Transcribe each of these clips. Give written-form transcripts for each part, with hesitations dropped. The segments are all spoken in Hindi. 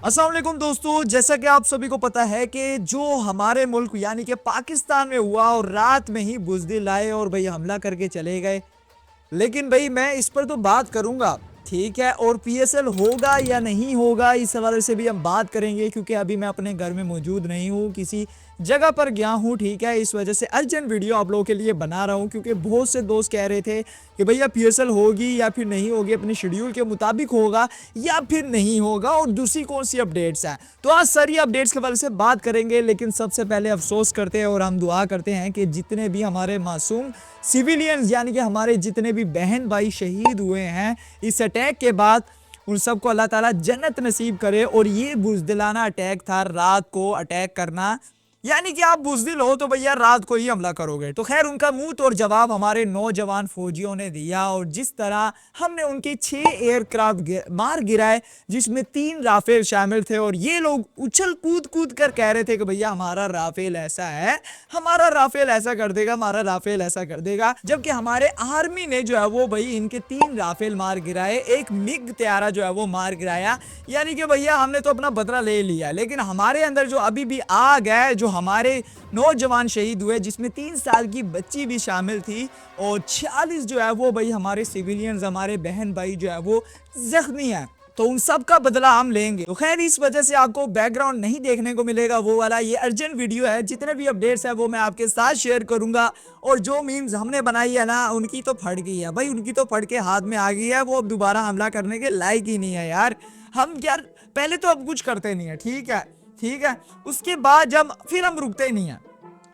अस्सलाम वालेकुम दोस्तों, जैसा कि आप सभी को पता है कि जो हमारे मुल्क यानी कि पाकिस्तान में हुआ और रात में ही बुज़दिल आए और भाई हमला करके चले गए। लेकिन भाई मैं इस पर तो बात करूंगा, ठीक है। और पीएसएल होगा या नहीं होगा इस हवाले से भी हम बात करेंगे, क्योंकि अभी मैं अपने घर में मौजूद नहीं हूँ, किसी जगह पर गया हूँ, ठीक है। इस वजह से अर्जेंट वीडियो आप लोगों के लिए बना रहा हूँ, क्योंकि बहुत से दोस्त कह रहे थे कि भैया पीएसएल होगी या फिर नहीं होगी, अपने शेड्यूल के मुताबिक होगा या फिर नहीं होगा, और दूसरी कौन सी अपडेट्स हैं। तो आज सारी अपडेट्स के बारे से बात करेंगे। लेकिन सबसे पहले अफसोस करते हैं और हम दुआ करते हैं कि जितने भी हमारे मासूम सिविलियंस यानी कि हमारे जितने भी बहन भाई शहीद हुए हैं इस अटैक के बाद, उन सबको अल्लाह ताला जन्नत नसीब करे। और ये बुज़दिलाना अटैक था, रात को अटैक करना, यानी कि आप बुज़दिल हो तो भैया रात को ही हमला करोगे। तो खैर उनका मुंह तोड़ जवाब हमारे नौजवान फौजियों ने दिया, और जिस तरह हमने उनके 6 एयरक्राफ्ट मार गिराए, जिसमें 3 राफेल शामिल थे। और ये लोग उछल कूद कूद कर कह रहे थे कि भैया हमारा राफेल ऐसा है, हमारा राफेल ऐसा कर देगा, हमारा राफेल ऐसा कर देगा। जबकि हमारे आर्मी ने जो है वो भाई इनके 3 राफेल मार गिराए, एक मिग त्यारा जो है वो मार गिराया। यानी कि भैया हमने तो अपना बदला ले लिया। लेकिन हमारे अंदर जो अभी भी आग है, जो हमारे नौजवान शहीद हुए, जिसमें 3 साल की बच्ची भी शामिल थी, और 46 जो है वो भाई हमारे सिविलियंस, हमारे बहन भाई जो है वो जख्मी है। तो उन सब का बदला हम लेंगे। तो खैर इस वजह से आपको बैकग्राउंड नहीं देखने को मिलेगा वो वाला, ये अर्जेंट वीडियो है। जितने भी अपडेट्स है वो मैं आपके साथ शेयर करूंगा। और जो मीम्स हमने बनाई है ना, उनकी तो फट गई है भाई, उनकी तो फट के हाथ में आ गई है। वो अब दोबारा हमला करने के लायक ही नहीं है यार। हम यार पहले तो अब कुछ करते नहीं है, ठीक है, ठीक है। उसके बाद जब फिर हम रुकते ही नहीं है,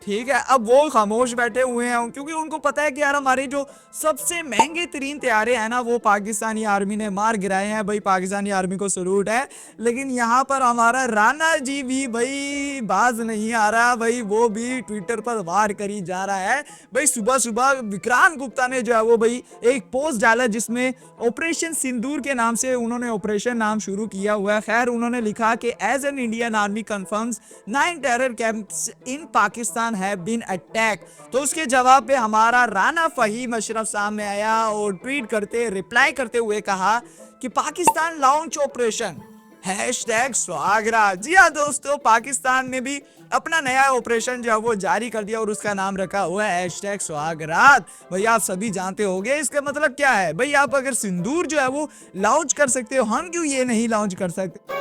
ठीक है। अब वो खामोश बैठे हुए हैं, क्योंकि उनको पता है कि यार हमारे जो सबसे महंगे तरीन तैयारे हैं ना, वो पाकिस्तानी आर्मी ने मार गिराए हैं। भाई पाकिस्तानी आर्मी को सलूट है। लेकिन यहाँ पर हमारा राणा जी भी भाई बाज नहीं आ रहा भाई, वो भी ट्विटर पर वार करी जा रहा है। भाई सुबह सुबह विक्रांत गुप्ता ने जो है वो भाई एक पोस्ट डाला, जिसमें ऑपरेशन सिंदूर के नाम से उन्होंने ऑपरेशन नाम शुरू किया हुआ है। खैर उन्होंने लिखा कि as an Indian Army confirms 9 terror camps in Pakistan have been attack. तो उसके जवाब पे हमारा राणा फहीम अशरफ सामने आया और ट्वीट करते रिप्लाई करते हुए कहा कि पाकिस्तान लॉन्च ऑपरेशन #स्वागरात। जी हाँ दोस्तों, पाकिस्तान ने भी अपना नया ऑपरेशन जो है वो जारी कर दिया, और उसका नाम रखा हुआ है #स्वागरात। भैया आप सभी जानते होंगे इसका मतलब क्या है। भाई आप अगर सिंदूर जो है वो लॉन्च कर सकते हो, हम क्यों ये नहीं लॉन्च कर सकते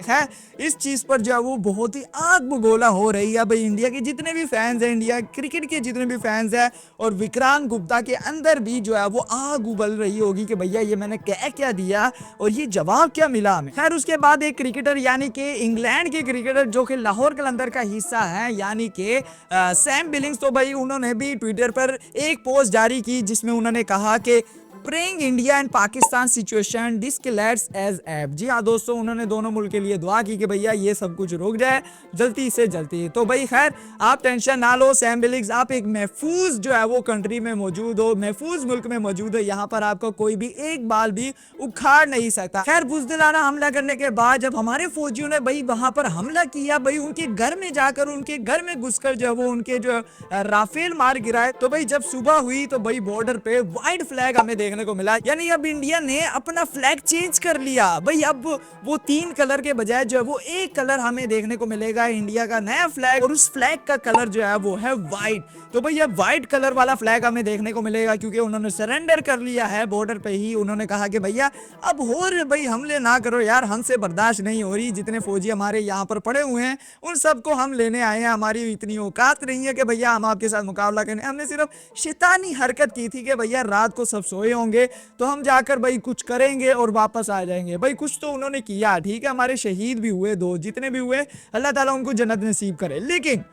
है। इस चीज पर जो है वो बहुत ही आग बगोला हो रही है। भाई इंडिया के जितने भी फैंस हैं, इंडिया क्रिकेट के जितने भी फैंस हैं, और विक्रांत गुप्ता के अंदर भी जो है वो आग उबल रही होगी कि भैया ये मैंने कह क्या दिया और ये जवाब क्या मिला हमें। खैर उसके बाद एक क्रिकेटर यानी कि इंग्लैंड के क्रिकेटर जो कि लाहौर कलंदर का हिस्सा है, यानी कि सैम बिलिंग्स, तो भाई उन्होंने भी ट्विटर पर एक पोस्ट जारी की, जिसमें उन्होंने कहा कि praying India and Pakistan situation de-escalates ASAP. जी हाँ दोस्तों, उन्होंने दोनों मुल्क के लिए दुआ की कि भैया ये सब कुछ रुक जाए जल्दी से जल्दी। तो भाई खैर आप टेंशन ना लो सैम बिलिंग्स, आप एक महफूज जो है वो कंट्री में मौजूद हो, महफूज मुल्क में मौजूद हो। यहाँ पर आपको कोई भी एक बाल भी उखाड़ नहीं सकता। खैर बुज़दिलाना हमला करने के बाद जब हमारे फौजियों ने भाई वहां पर हमला किया, भाई उनके घर में जाकर, उनके घर में घुसकर जो है वो उनके जो राफेल मार गिराए। तो भाई जब सुबह हुई तो भाई बॉर्डर पे व्हाइट फ्लैग हमें देखने को मिला, यानी अब इंडिया ने अपना फ्लैग चेंज कर लिया। भाई अब वो 3 कलर के बजाय जो है वो एक कलर हमें देखने को मिलेगा, इंडिया का नया फ्लैग, और उस फ्लैग का कलर जो है वो है व्हाइट। तो भाई अब व्हाइट कलर वाला फ्लैग हमें देखने को मिलेगा, क्योंकि उन्होंने सरेंडर कर लिया है बॉर्डर पे ही। उन्होंने कहा कि भैया अब और भाई हमले ना करो यार, हमसे बर्दाश्त नहीं हो रही। जितने फौजी हमारे यहाँ पर पड़े हुए हैं उन सबको हम लेने आए हैं, हमारी इतनी औकात नहीं है कि भैया हम आपके साथ मुकाबला करें। हमने सिर्फ शैतानी हरकत की थी कि भैया रात को सब सोए होंगे तो हम जाकर भाई कुछ करेंगे और वापस आ जाएंगे। भाई कुछ तो उन्होंने किया, ठीक है। हमारे शहीद भी हुए, 2 जितने भी हुए, अल्लाह ताला उनको जन्नत नसीब करे। लेकिन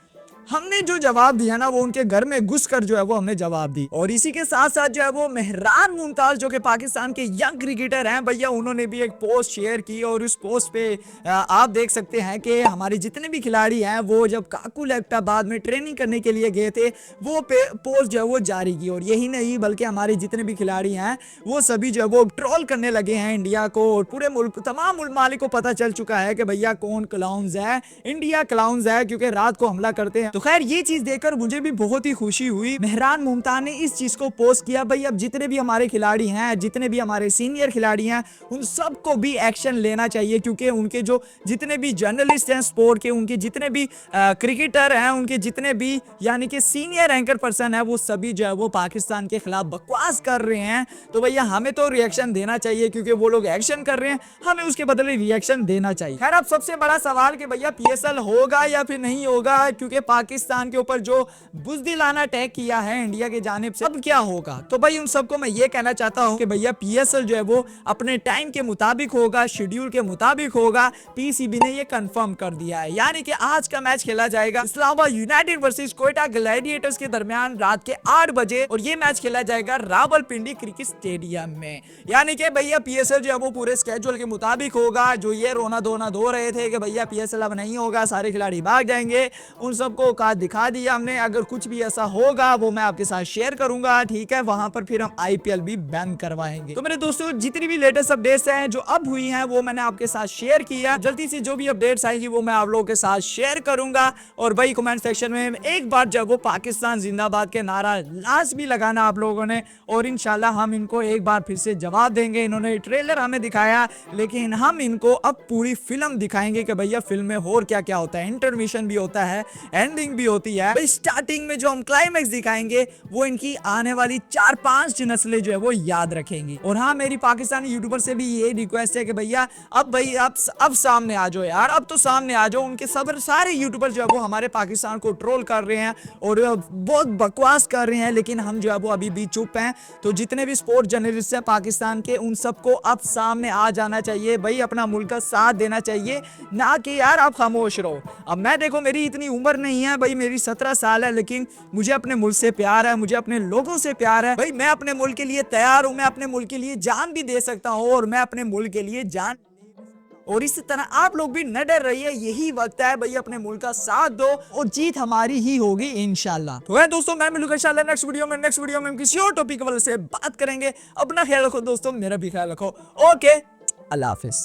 हमने जो जवाब दिया ना, वो उनके घर में घुसकर जो है वो हमने जवाब दी। और इसी के साथ साथ जो है वो मेहरान मुमताज जो कि पाकिस्तान के यंग क्रिकेटर हैं, भैया उन्होंने भी एक पोस्ट शेयर की, और उस पोस्ट पे आप देख सकते हैं कि हमारे जितने भी खिलाड़ी हैं वो जब काकुल एबटाबाद में ट्रेनिंग करने के लिए गए थे, वो पोस्ट जो है वो जारी की। और यही नहीं बल्कि हमारे जितने भी खिलाड़ी हैं वो सभी जो है वो ट्रोल करने लगे हैं इंडिया को, और पूरे मुल्क तमाम मालिक को पता चल चुका है कि भैया कौन क्लाउन्स है, इंडिया क्लाउन्स है, क्योंकि रात को हमला करते हैं। तो खैर ये चीज देखकर मुझे भी बहुत ही खुशी हुई। मेहरान मुमताज ने इस चीज को पोस्ट किया, भाई अब जितने भी हमारे खिलाड़ी हैं, जितने भी हमारे सीनियर खिलाड़ी हैं, उन सबको भी एक्शन लेना चाहिए, क्योंकि उनके जो जितने भी जर्नलिस्ट हैं स्पोर्ट के, उनके जितने भी क्रिकेटर हैं, उनके जितने भी यानी कि सीनियर एंकर पर्सन है, वो सभी जो है वो पाकिस्तान के खिलाफ बकवास कर रहे हैं। तो भैया हमें तो रिएक्शन देना चाहिए, क्योंकि वो लोग एक्शन कर रहे हैं, हमें उसके बदले रिएक्शन देना चाहिए। खैर अब सबसे बड़ा सवाल कि भैया पीएसएल होगा या फिर नहीं होगा, क्योंकि पाकिस्तान के ऊपर जो बुज़दिलाना अटैक किया है इंडिया की जानिब से, अब क्या होगा। तो भाई उन सबको मैं ये कहना चाहता हूँ कि भैया पीएसएल जो है वो अपने टाइम के मुताबिक होगा, शेड्यूल के मुताबिक होगा। पीसीबी ने ये कंफर्म कर दिया है, यानी कि आज का मैच खेला जाएगा Islamabad United versus Quetta Gladiators के दरमियान रात के 8 बजे, और ये मैच खेला जाएगा रावलपिंडी क्रिकेट स्टेडियम में। यानी कि भैया पीएसएल जो है वो पूरे स्केड्यूल के मुताबिक होगा। जो ये रोना धोना धो रहे थे कि भैया पीएसएल अब नहीं होगा, सारे खिलाड़ी भाग जाएंगे, उन सबको औकात दिखा दिया हमने। अगर कुछ भी ऐसा होगा वो मैं आपके साथ शेयर करूंगा, ठीक है, वहां पर फिर हम आईपीएल भी बैन करवाएंगे। तो मेरे दोस्तों जितनी भी लेटेस्ट अपडेट्स हैं जो अब हुई हैं वो मैंने आपके साथ शेयर किया। जल्दी से जो भी अपडेट्स आएगी वो मैं आप लोगों के साथ शेयर करूंगा। और भाई कमेंट सेक्शन में एक बार जब वो पाकिस्तान जिंदाबाद के नारा लास्ट भी लगाना आप लोगों ने, और इंशाल्लाह हम इनको एक बार फिर से जवाब देंगे। इन्होंने ट्रेलर हमें दिखाया, लेकिन हम इनको अब पूरी फिल्म दिखाएंगे कि भैया फिल्म में और क्या क्या होता है। इंटरमिशन भी होता है, एंडिंग भी होती है। भाई स्टार्टिंग में जो हम क्लाइमैक्स दिखाएंगे वो इनकी आने वाली 4-5 नस्लें जो है वो याद रखेंगी। और हाँ, मेरी पाकिस्तानी यूट्यूबर से भी ये रिक्वेस्ट है कि भैया अब सामने आ जाओ यार, अब तो सामने आ जाओ। उनके सारे यूट्यूबर जो है वो हमारे पाकिस्तान को ट्रोल कर रहे हैं और बहुत बकवास कर रहे हैं, लेकिन हम जो है वो अभी भी चुप हैं। तो जितने भी स्पोर्ट जर्नलिस्ट हैं पाकिस्तान के, उन सबको अब सामने आ जाना चाहिए भाई, अपना मुल्क का साथ देना चाहिए, ना कि यार आप खामोश रहो। अब मैं देखो मेरी इतनी उम्र नहीं है भाई, मेरी 17 साल है, लेकिन मुझे अपने मुल्क से प्यार है, मुझे अपने लोगों से प्यार है भाई। मैं अपने मुल्क के लिए तैयार हूं, मैं अपने मुल्क के लिए जान भी दे सकता हूं, और मैं अपने मुल्क के लिए जान, और इसी तरह आप लोग भी न डर रहिए। यही वक्त है भाई, अपने मुल्क का साथ दो और जीत हमारी ही होगी इंशाल्लाह। तो है दोस्तों, मैं मिलूंगा इंशाल्लाह नेक्स्ट वीडियो में हम किसी और टॉपिक वाले से बात करेंगे। अपना ख्याल रखो दोस्तों, मेरा भी ख्याल रखो। ओके, अल्लाह हाफिज।